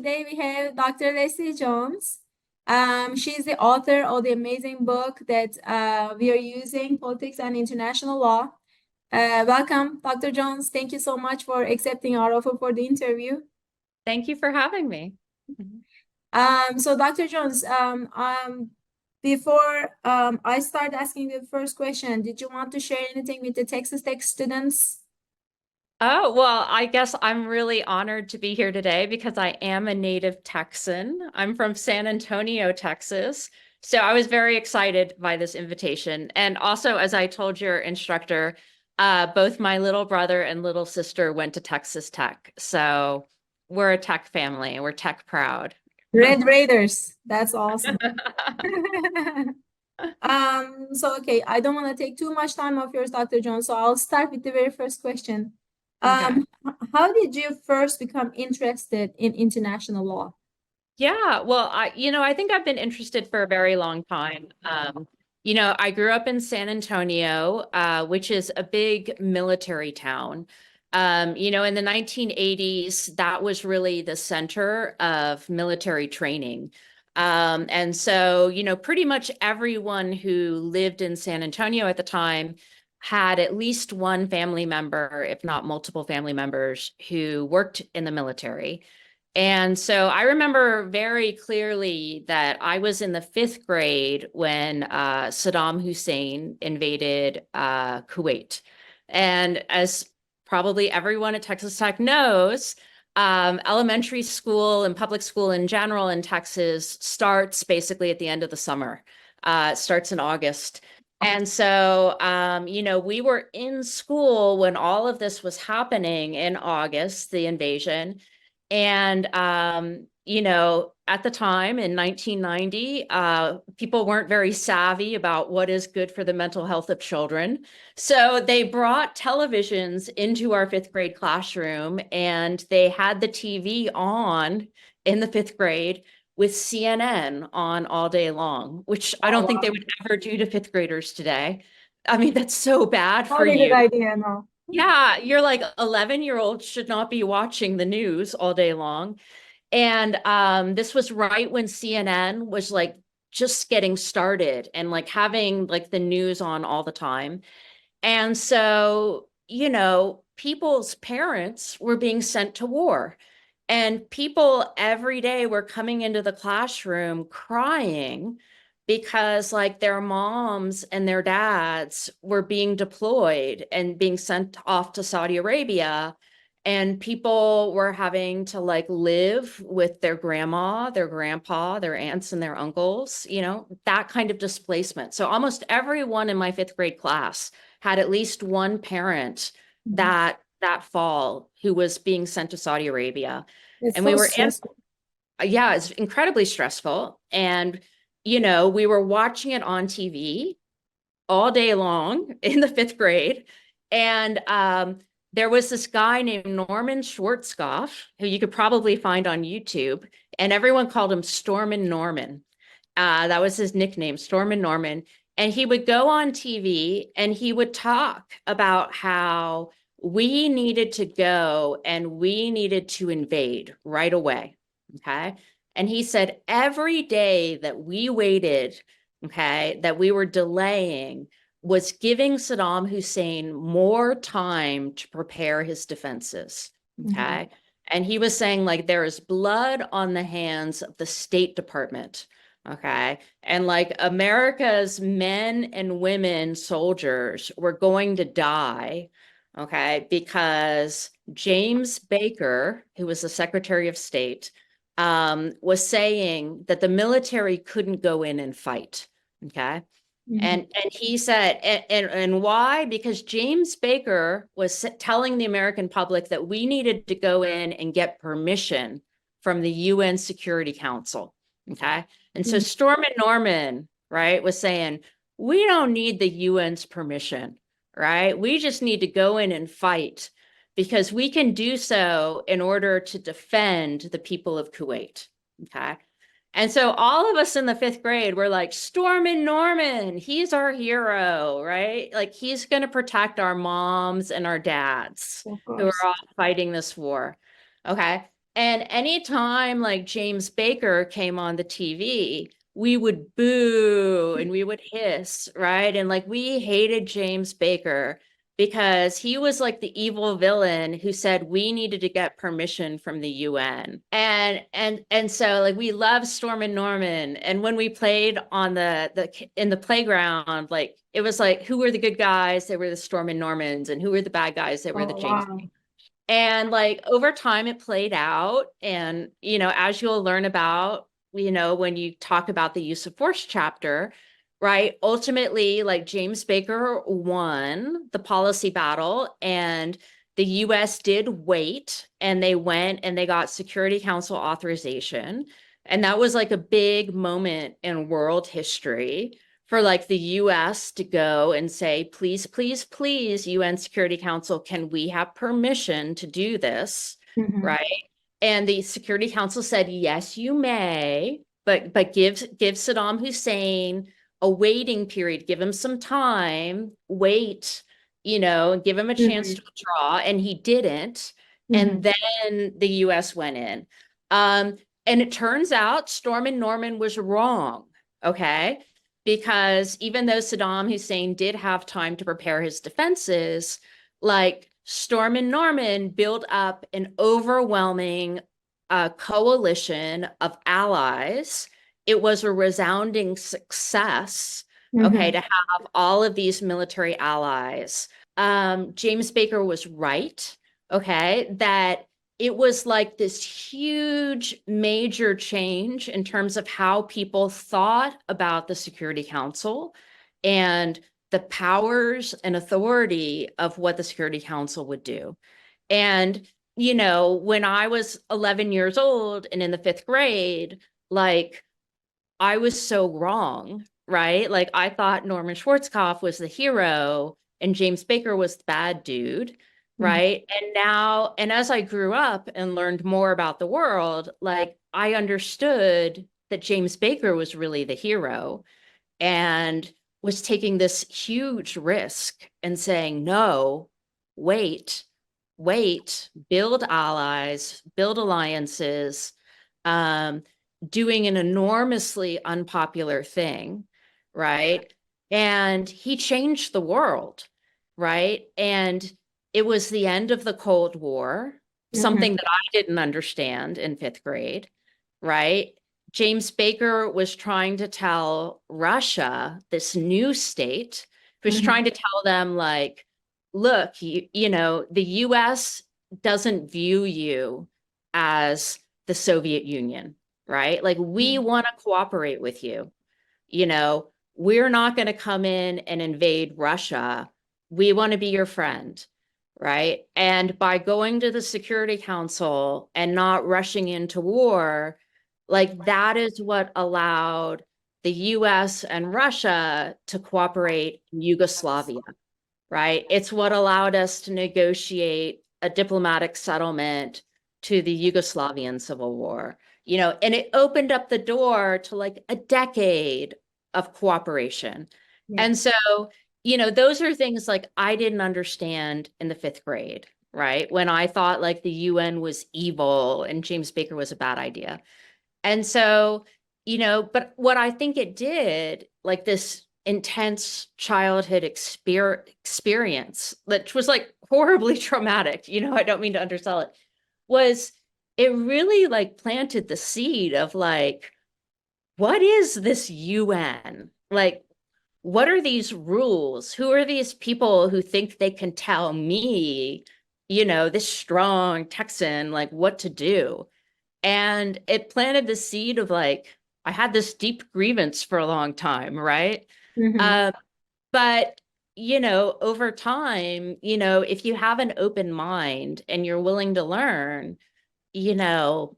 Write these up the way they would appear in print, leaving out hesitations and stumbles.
today we have Dr. Leslie Jones. She's the author of the amazing book that we are using, Politics and International Law. Welcome, Dr. Jones. Thank you so much for accepting our offer for the interview. Thank you for having me. So Dr. Jones, before I start asking the first question, did you want to share anything with the Texas Tech students? Oh, well, I guess I'm really honored to be here today because I am a native Texan. I'm from San Antonio, Texas. So I was very excited by this invitation. And also, as I told your instructor, both my little brother and little sister went to Texas Tech. So we're a tech family. We're tech proud. Red Raiders. That's awesome. Okay, I don't want to take too much time of yours, Dr. Jones, so I'll start with the very first question. Okay. How did you first become interested in international law? Yeah, well, I think I've been interested for a very long time. I grew up in San Antonio, which is a big military town. In the 1980s, that was really the center of military training. And so, pretty much everyone who lived in San Antonio at the time had at least one family member, if not multiple family members, who worked in the military. And so I remember very clearly that I was in the 5th grade when Saddam Hussein invaded Kuwait. And as probably everyone at Texas Tech knows, elementary school and public school in general in Texas starts basically at the end of the summer. It starts in August. And so, we were in school when all of this was happening in August, the invasion. And, at the time in 1990, people weren't very savvy about what is good for the mental health of children. So they brought televisions into our 5th grade classroom, and they had the TV on in the 5th grade with CNN on all day long, which I don't think they would ever do to 5th graders today. I mean, that's so bad for Not a good you. idea, no. Yeah, you're like 11-year-olds should not be watching the news all day long. And this was right when CNN was like just getting started and like having like the news on all the time. And so, people's parents were being sent to war. And people every day were coming into the classroom crying because like their moms and their dads were being deployed and being sent off to Saudi Arabia. And people were having to like live with their grandma, their grandpa, their aunts and their uncles, that kind of displacement. So almost everyone in my 5th grade class had at least one parent that fall who was being sent to Saudi Arabia. It's And so we were stressful. yeah, it's incredibly stressful. And, we were watching it on TV all day long in the 5th grade. And there was this guy named Norman Schwarzkopf, who you could probably find on YouTube, and everyone called him Stormin' Norman. That was his nickname, Stormin' Norman. And he would go on TV and he would talk about how we needed to go and we needed to invade right away. Okay. And he said, every day that we waited, okay, that we were delaying was giving Saddam Hussein more time to prepare his defenses. Okay. And he was saying, like, there is blood on the hands of the State Department. Okay. And like America's men and women soldiers were going to die. Okay. Because James Baker, who was the Secretary of State, was saying that the military couldn't go in and fight. Okay. And he said, and why? Because James Baker was telling the American public that we needed to go in and get permission from the UN Security Council. Okay. And so Stormin' Norman, right, was saying, we don't need the UN's permission, right? We just need to go in and fight because we can do so in order to defend the people of Kuwait. Okay. And so all of us in the 5th grade were like, Stormin' Norman, he's our hero, right? Like he's going to protect our moms and our dads who are all fighting this war. Okay. And anytime like James Baker came on the TV, we would boo and we would hiss, right? And like we hated James Baker because he was like the evil villain who said we needed to get permission from the UN. And so like we loved Storm and Norman. And when we played on the in the playground, like it was like who were the good guys? They were the Storm and Normans, and who were the bad guys? They were the Oh, James. wow. And like over time, it played out. And, as you'll learn about, when you talk about the use of force chapter, right? Ultimately, like James Baker won the policy battle, and the US did wait, and they went and they got Security Council authorization. And that was like a big moment in world history for like the US to go and say, please, please, please, UN Security Council, can we have permission to do this? Mhm. Right. And the Security Council said, yes, you may, but give Saddam Hussein a waiting period, give him some time, wait, and give him a chance Mhm. to withdraw. And he didn't. And Mhm. then the US went in. And it turns out Storm and Norman was wrong. Okay, because even though Saddam Hussein did have time to prepare his defenses, like Storm and Norman built up an overwhelming coalition of allies. It was a resounding success, okay, Mhm. to have all of these military allies. James Baker was right, okay, that it was like this huge major change in terms of how people thought about the Security Council and the powers and authority of what the Security Council would do. And, when I was 11 years old and in the fifth grade, like I was so wrong, right? Like I thought Norman Schwarzkopf was the hero and James Baker was the bad dude, Mhm. right? And now, and as I grew up and learned more about the world, like I understood that James Baker was really the hero and was taking this huge risk and saying, no, wait, wait, build allies, build alliances, um, doing an enormously unpopular thing, right? And he changed the world, right? And it was the end of the Cold War, Mhm. something that I didn't understand in fifth grade, right? James Baker was trying to tell Russia, this new state, was Mhm. trying to tell them, like, look, the US doesn't view you as the Soviet Union, right? Like, we Mhm. want to cooperate with you. We're not going to come in and invade Russia. We want to be your friend, right? And by going to the Security Council and not rushing into war, like that is what allowed the US and Russia to cooperate in Yugoslavia, right? It's what allowed us to negotiate a diplomatic settlement to the Yugoslavian Civil War, and it opened up the door to like a decade of cooperation. Yeah. And so, those are things like I didn't understand in the fifth grade, right? When I thought like the UN was evil and James Baker was a bad idea. And so, but what I think it did, like this intense childhood experience, which was like horribly traumatic, I don't mean to undersell it, was it really like planted the seed of like, what is this UN? Like, what are these rules? Who are these people who think they can tell me, this strong Texan, like what to do? And it planted the seed of like, I had this deep grievance for a long time, right? Mhm. Uh, but, over time, if you have an open mind and you're willing to learn, you know,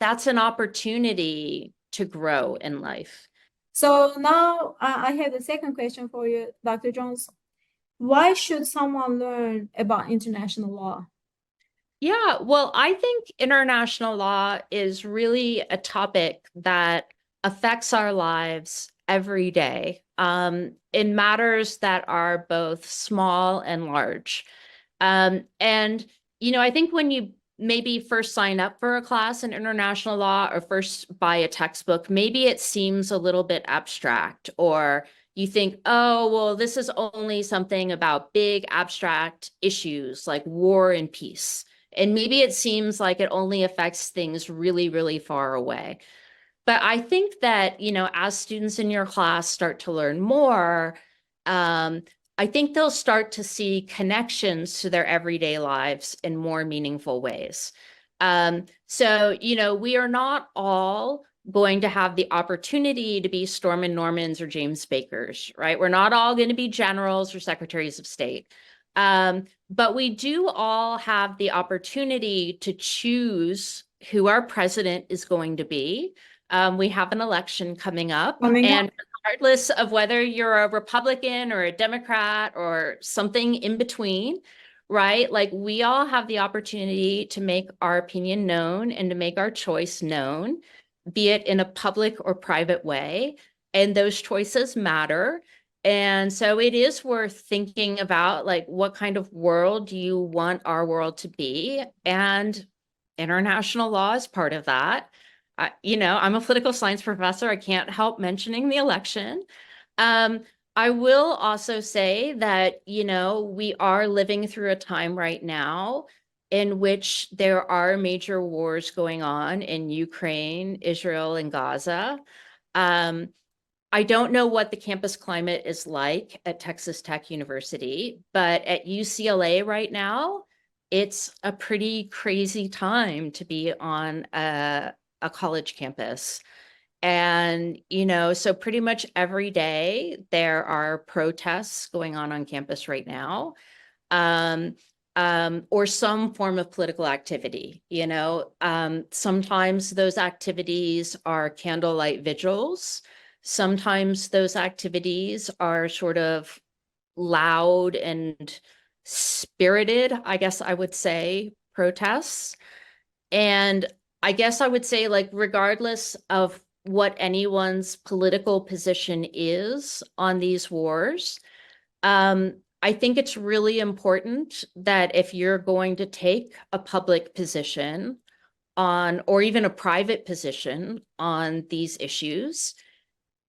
that's an opportunity to grow in life. So now I have the second question for you, Dr. Jones. Why should someone learn about international law? Yeah, well, I think international law is really a topic that affects our lives every day, in matters that are both small and large. And, I think when you maybe first sign up for a class in international law or first buy a textbook, maybe it seems a little bit abstract, or you think, oh, well, this is only something about big abstract issues like war and peace. And maybe it seems like it only affects things really, really far away. But I think that, as students in your class start to learn more, I think they'll start to see connections to their everyday lives in more meaningful ways. So, we are not all going to have the opportunity to be Stormin Normans or James Bakers, right? We're not all going to be generals or secretaries of state. But we do all have the opportunity to choose who our president is going to be. We have an election coming up, and regardless of whether you're a Republican or a Democrat or something in between, right? Like, we all have the opportunity to make our opinion known and to make our choice known, be it in a public or private way. And those choices matter. And so it is worth thinking about, like, what kind of world do you want our world to be? And international law is part of that. I'm a political science professor. I can't help mentioning the election. I will also say that, we are living through a time right now in which there are major wars going on in Ukraine, Israel, and Gaza. I don't know what the campus climate is like at Texas Tech University, but at UCLA right now, it's a pretty crazy time to be on a college campus. And, so pretty much every day there are protests going on campus right now, or some form of political activity. Sometimes those activities are candlelight vigils. Sometimes those activities are sort of loud and spirited, I guess I would say, protests. And I guess I would say, like, regardless of what anyone's political position is on these wars, I think it's really important that if you're going to take a public position on, or even a private position on these issues,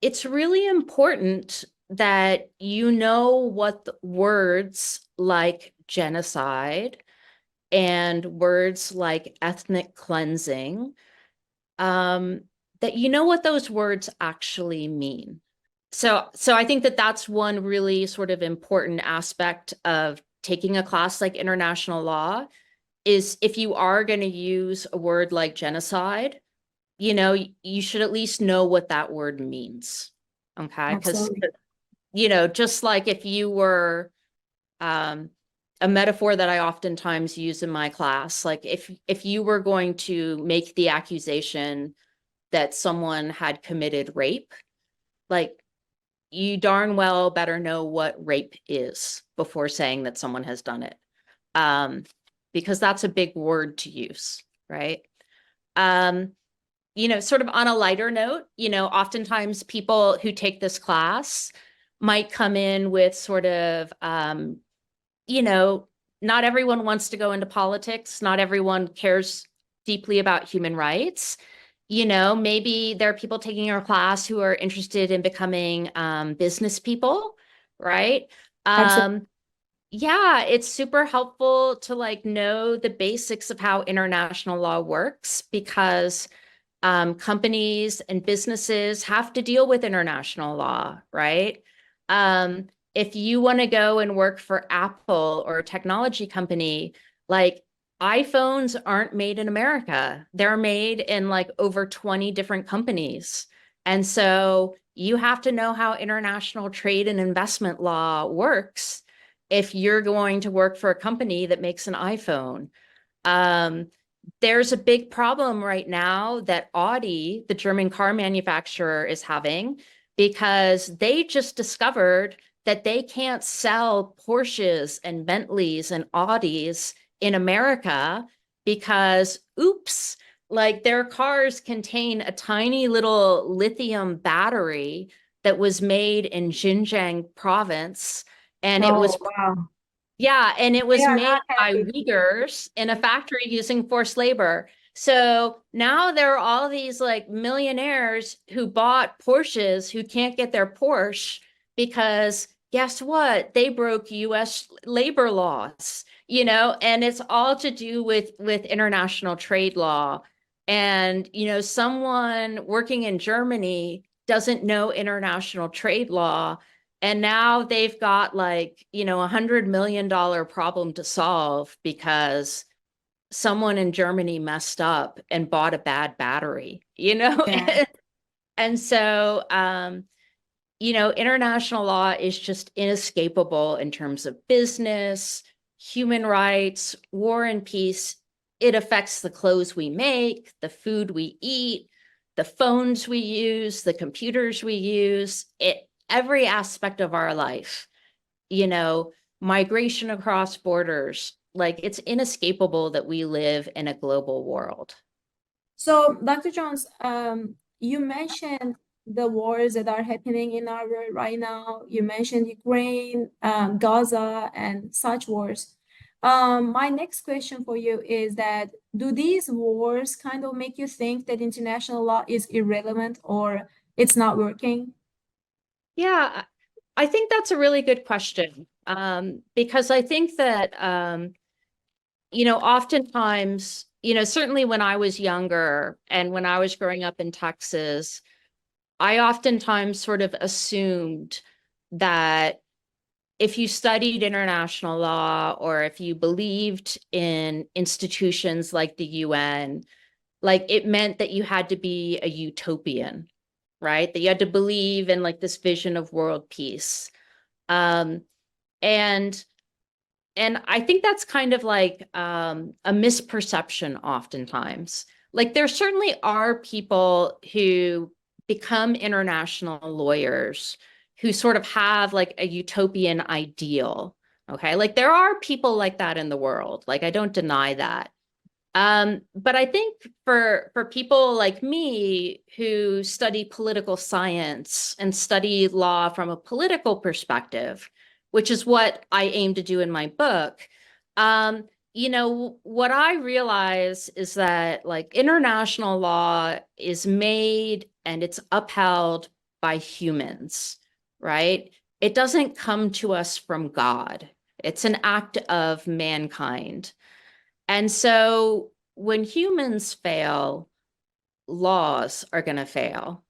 it's really important that you know what the words like genocide and words like ethnic cleansing, that you know what those words actually mean. So I think that that's one really sort of important aspect of taking a class like international law, is if you are going to use a word like genocide, you should at least know what that word means. Okay. Because, just like if you were, a metaphor that I oftentimes use in my class, like if you were going to make the accusation that someone had committed rape, like, you darn well better know what rape is before saying that someone has done it. Because that's a big word to use, right? Sort of on a lighter note, oftentimes people who take this class might come in with sort of, not everyone wants to go into politics. Not everyone cares deeply about human rights. Maybe there are people taking our class who are interested in becoming business people, right? Yeah, it's super helpful to, like, know the basics of how international law works, because companies and businesses have to deal with international law, right? If you want to go and work for Apple or a technology company, like, iPhones aren't made in America. They're made in like over 20 different companies. And so you have to know how international trade and investment law works if you're going to work for a company that makes an iPhone. There's a big problem right now that Audi, the German car manufacturer, is having, because they just discovered that they can't sell Porsches and Bentleys and Audis in America because, oops, like, their cars contain a tiny little lithium battery that was made in Xinjiang province. And it was wow. Yeah, and it They was are made not by happy. Uyghurs in a factory using forced labor. So now there are all these like millionaires who bought Porsches who can't get their Porsche because guess what? They broke US labor laws, and it's all to do with international trade law. And, someone working in Germany doesn't know international trade law, and now they've got like, $100 million problem to solve because someone in Germany messed up and bought a bad battery, Yeah. And so, international law is just inescapable in terms of business, human rights, war and peace. It affects the clothes we make, the food we eat, the phones we use, the computers we use, every aspect of our life, migration across borders. Like it's inescapable that we live in a global world. So, Dr. Jones, you mentioned the wars that are happening in our world right now. You mentioned Ukraine, Gaza, and such wars. My next question for you is that do these wars kind of make you think that international law is irrelevant or it's not working? Yeah, I think that's a really good question. Because I think that, oftentimes, certainly when I was younger and when I was growing up in Texas, I oftentimes sort of assumed that if you studied international law or if you believed in institutions like the UN, like it meant that you had to be a utopian, right? That you had to believe in like this vision of world peace. Um, and and I think that's kind of like a misperception oftentimes. Like there certainly are people who become international lawyers who sort of have like a utopian ideal. Okay. Like there are people like that in the world. Like I don't deny that. But I think for people like me who study political science and study law from a political perspective, which is what I aim to do in my book, what I realize is that like international law is made and it's upheld by humans, right? It doesn't come to us from God. It's an act of mankind. And so when humans fail, laws are going to fail.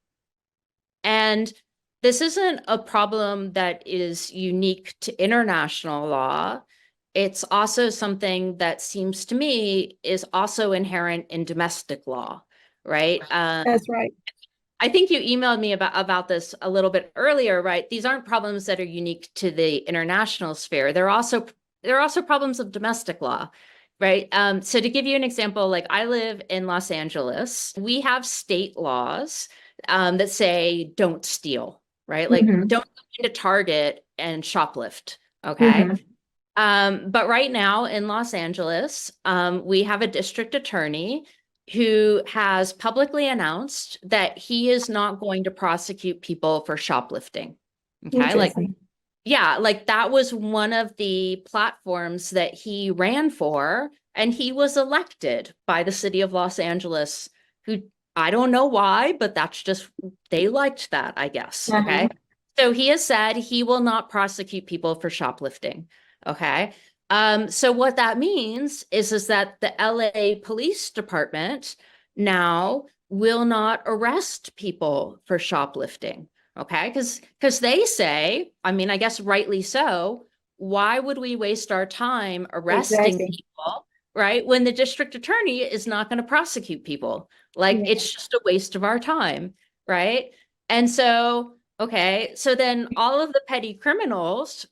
And this isn't a problem that is unique to international law. It's also something that seems to me is also inherent in domestic law, right? That's right. I think you emailed me about this a little bit earlier, right? These aren't problems that are unique to the international sphere. They're also problems of domestic law, right? So to give you an example, like I live in Los Angeles, we have state laws that say don't steal, right? Like Hmm. don't go into Target and shoplift, okay? Hmm. But right now in Los Angeles, we have a district attorney who has publicly announced that he is not going to prosecute people for shoplifting. Okay. Like, Interesting. yeah, like that was one of the platforms that he ran for, and he was elected by the city of Los Angeles, who I don't know why, but that's just, they liked that, I guess. Uh-huh. Okay. So he has said he will not prosecute people for shoplifting. Okay. So what that means is that the LA Police Department now will not arrest people for shoplifting. Okay, because they say, I mean, I guess rightly so, why would we waste our time arresting Exactly. people, right? When the district attorney is not going to prosecute people. Like Yeah. it's just a waste of our time, right? And so, okay, so then all of the petty criminals,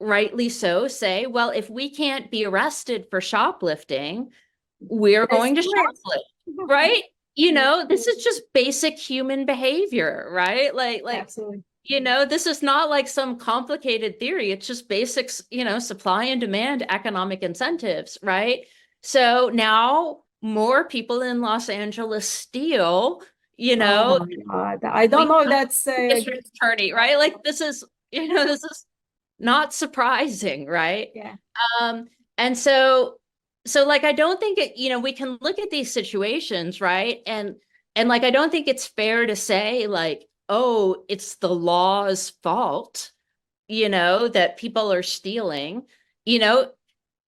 rightly so, say, well, if we can't be arrested for shoplifting, we're Let's going to do it. shoplift, right? This is Absolutely. just basic human behavior, right? Like, Absolutely. this is not like some complicated theory. It's just basics, supply and demand economic incentives, right? So now more people in Los Angeles steal, Oh my God. I don't we know if have that's a district attorney, right? Like this is, this is not surprising, right? Yeah. And so like I don't think it, we can look at these situations, right? And like I don't think it's fair to say like, oh, it's the law's fault, that people are stealing, you know,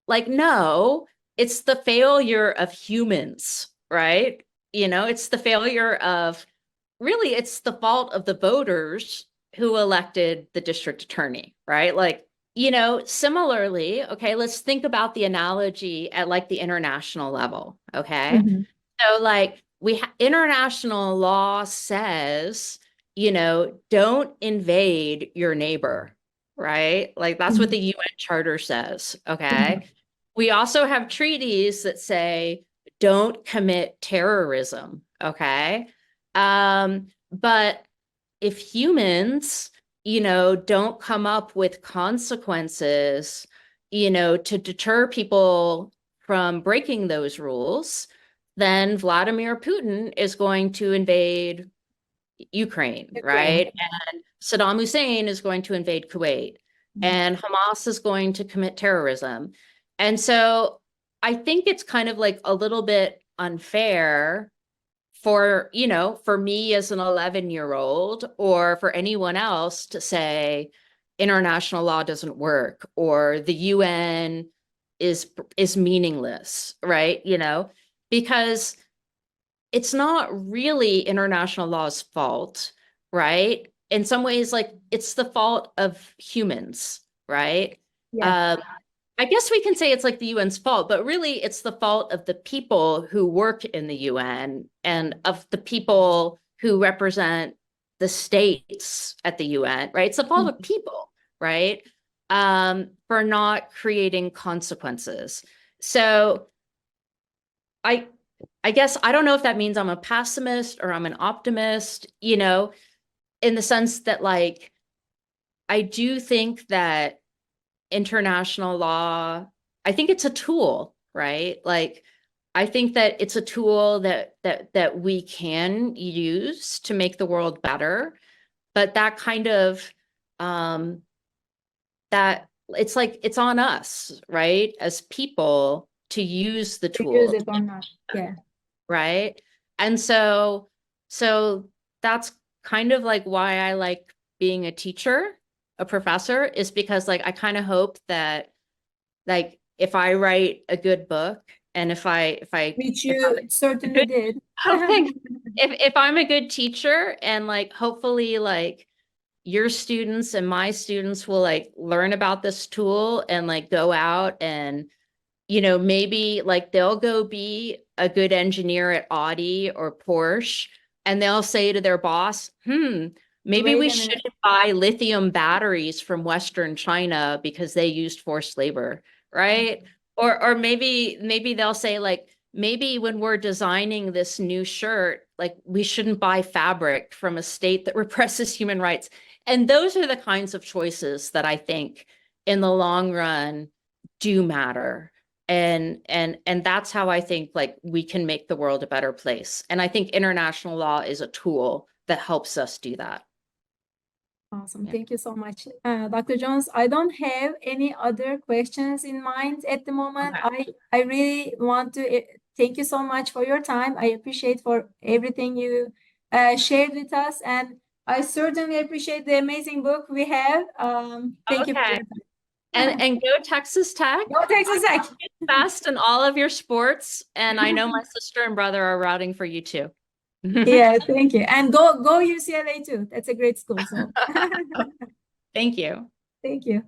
like no, it's the failure of humans, right? It's the failure of really it's the fault of the voters who elected the district attorney, right? Like, similarly, okay, let's think about the analogy at like the international level, okay? Mhm. So like international law says, don't invade your neighbor, right? Like that's what Mhm. the UN Charter says, Mhm. okay? We also have treaties that say don't commit terrorism, okay? But if humans, don't come up with consequences, to deter people from breaking those rules, then Vladimir Putin is going to invade Ukraine, Ukraine. right? And Saddam Hussein is going to invade Kuwait, Mhm. and Hamas is going to commit terrorism. And so I think it's kind of like a little bit unfair for me as an 11-year-old or for anyone else to say international law doesn't work or the UN is meaningless, right? Because it's not really international law's fault, right? In some ways, like it's the fault of humans, right? Yeah. Um, I guess we can say it's like the UN's fault, but really it's the fault of the people who work in the UN and of the people who represent the states at the UN, right? It's the fault of Mhm. people, right? For not creating consequences. So I I guess I don't know if that means I'm a pessimist or I'm an optimist, in the sense that like I do think that international law, I think it's a tool, right? Like I think that it's a tool that we can use to make the world better, but that kind of um that it's like it's on us, right? As people to use the To use tool, it or not. Yeah. right? And so that's kind of like why I like being a teacher, a professor, is because like I kind of hope that like if I write a good book and Which if I'm you a certainly good did. oh thanks. If I'm a good teacher and like hopefully like your students and my students will like learn about this tool and like go out and maybe like they'll go be a good engineer at Audi or Porsche, and they'll say to their boss, maybe Wait we a minute. shouldn't buy lithium batteries from Western China because they used forced labor, right? Or maybe they'll say like, maybe when we're designing this new shirt, like we shouldn't buy fabric from a state that represses human rights. And those are the kinds of choices that I think in the long run do matter, and that's how I think like we can make the world a better place. And I think international law is a tool that helps us do that. Awesome. Yeah. Thank you so much, Dr. Jones. I don't have any other questions in mind at the moment. Okay. I really want to thank you so much for your time. I appreciate for everything you shared with us, and I certainly appreciate the amazing book we have. Thank you for Okay. your time. And go Texas Tech. Go Texas Tech. Best in all of your sports. And I know my sister and brother are rooting for you too. Yeah, thank you. And go UCLA too. That's a great school. So Thank you. thank you.